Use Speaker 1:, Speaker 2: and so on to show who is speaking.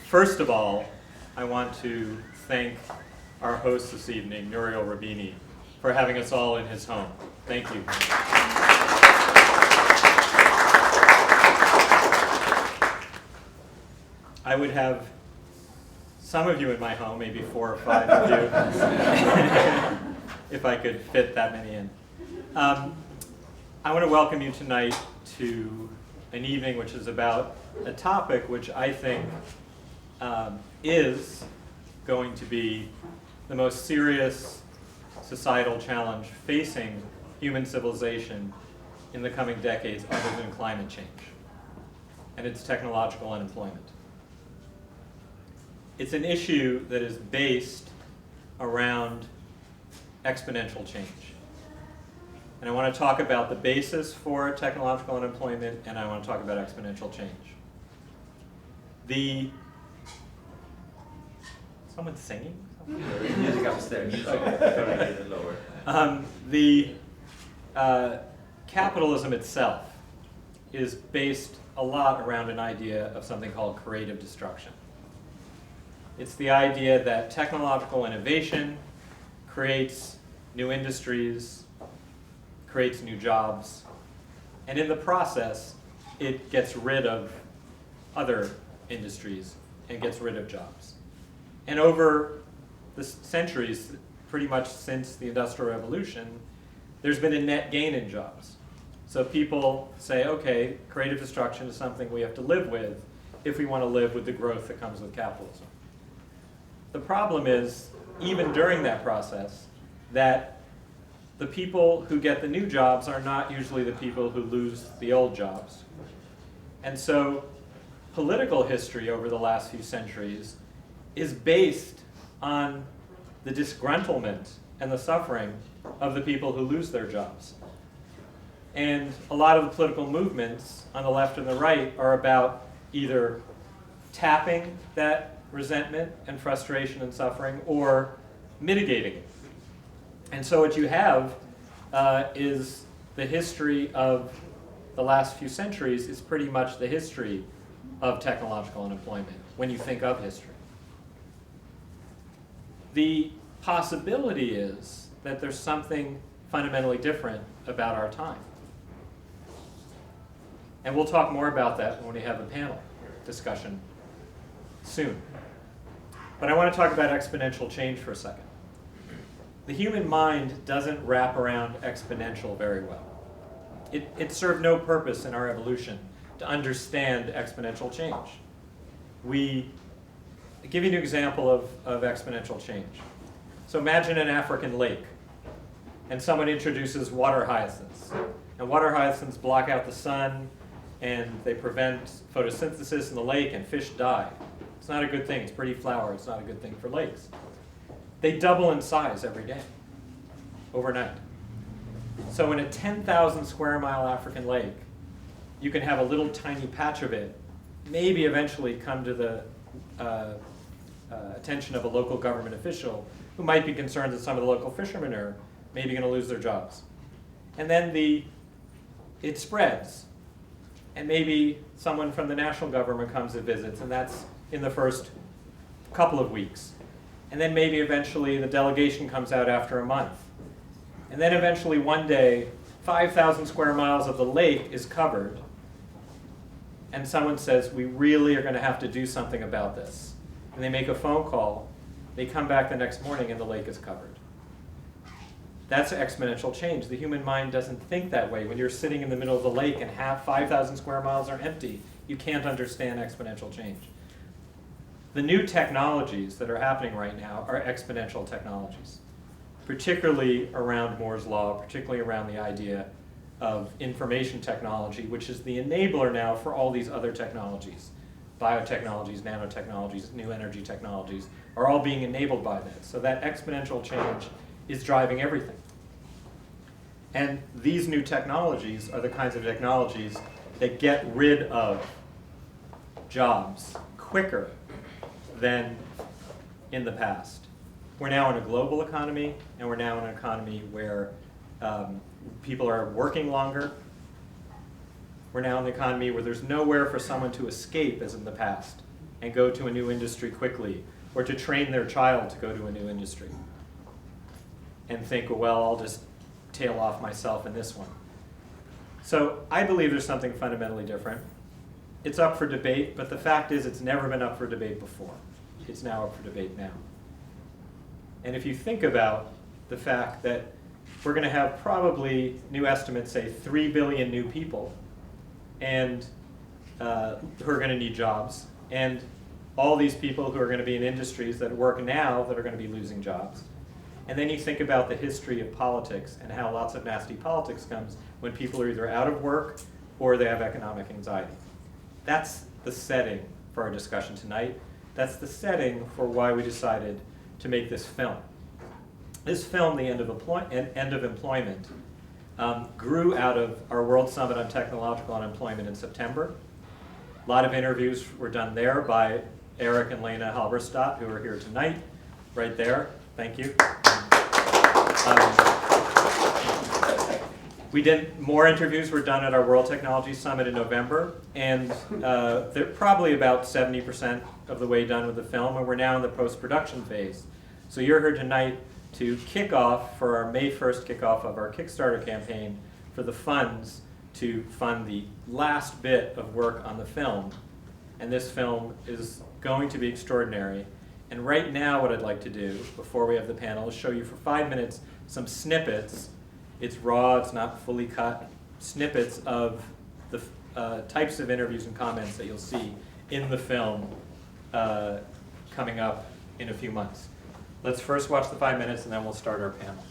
Speaker 1: First of all, I want to thank our host this evening, Nouriel Roubini, for having us all in his home. Thank you. I would have some of you in my home, maybe 4 or 5 of you, if I could fit that many in. I want to welcome you tonight to an evening which is about a topic which I think is going to be the most serious societal challenge facing human civilization in the coming decades other than climate change, and it's technological unemployment. It's an issue that is based around exponential change. And I want to talk about the basis for technological unemployment, and I want to talk about exponential change. Someone's singing?
Speaker 2: Music upstairs.
Speaker 1: Capitalism itself is based a lot around an idea of something called creative destruction. It's the idea that technological innovation creates new industries, creates new jobs, and in the process, it gets rid of other industries and gets rid of jobs. And over the centuries, pretty much since the Industrial Revolution, there's been a net gain in jobs. So people say, okay, creative destruction is something we have to live with if we want to live with the growth that comes with capitalism. The problem is, even during that process, that the people who get the new jobs are not usually the people who lose the old jobs. And so political history over the last few centuries is based on the disgruntlement and the suffering of the people who lose their jobs. And a lot of the political movements on the left and the right are about either tapping that resentment and frustration and suffering or mitigating it. And so what you have is the history of the last few centuries is pretty much the history of technological unemployment when you think of history. The possibility is that there's something fundamentally different about our time. And we'll talk more about that when we have a panel discussion soon. But I want to talk about exponential change for a second. The human mind doesn't wrap around exponential very well. It served no purpose in our evolution to understand exponential change. I'll give you an example of exponential change. So imagine an African lake, and someone introduces water hyacinths. And water hyacinths block out the sun, and they prevent photosynthesis in the lake, and fish die. It's not a good thing. It's pretty flower. It's not a good thing for lakes. They double in size every day, overnight. So in a 10,000 square mile African lake, you can have a little tiny patch of it, maybe eventually come to the attention of a local government official who might be concerned that some of the local fishermen are maybe going to lose their jobs. And then it spreads. And maybe someone from the national government comes and visits, and that's in the first couple of weeks. And then maybe eventually the delegation comes out after a month. And then eventually one day, 5,000 square miles of the lake is covered, and someone says, we really are going to have to do something about this. And they make a phone call, they come back the next morning and the lake is covered. That's exponential change. The human mind doesn't think that way. When you're sitting in the middle of the lake and 5,000 square miles are empty, you can't understand exponential change. The new technologies that are happening right now are exponential technologies, particularly around Moore's Law, particularly around the idea of information technology, which is the enabler now for all these other technologies. Biotechnologies, nanotechnologies, new energy technologies are all being enabled by this. So that exponential change is driving everything. And these new technologies are the kinds of technologies that get rid of jobs quicker than in the past. We're now in a global economy, and we're now in an economy where people are working longer. We're now in the economy where there's nowhere for someone to escape as in the past and go to a new industry quickly, or to train their child to go to a new industry and think, well, I'll just tail off myself in this one. So I believe there's something fundamentally different. It's up for debate, but the fact is it's never been up for debate before. It's now up for debate now. And if you think about the fact that we're going to have probably, new estimates say, 3 billion new people and who are going to need jobs, and all these people who are going to be in industries that work now that are going to be losing jobs. And then you think about the history of politics and how lots of nasty politics comes when people are either out of work or they have economic anxiety. That's the setting for our discussion tonight. That's the setting for why we decided to make this film. This film, The End of Employment, grew out of our World Summit on Technological Unemployment in September. A lot of interviews were done there by Eric and Lena Halberstadt, who are here tonight, right there. Thank you. More interviews were done at our World Technology Summit in November, and they're probably about 70% of the way done with the film, and we're now in the post-production phase. So you're here tonight to kick off for our May 1st kickoff of our Kickstarter campaign for the funds to fund the last bit of work on the film. And this film is going to be extraordinary. And right now what I'd like to do, before we have the panel, is show you for 5 minutes some snippets. It's raw, it's not fully cut. Snippets of the types of interviews and comments that you'll see in the film coming up in a few months. Let's first watch the 5 minutes and then we'll start our panel.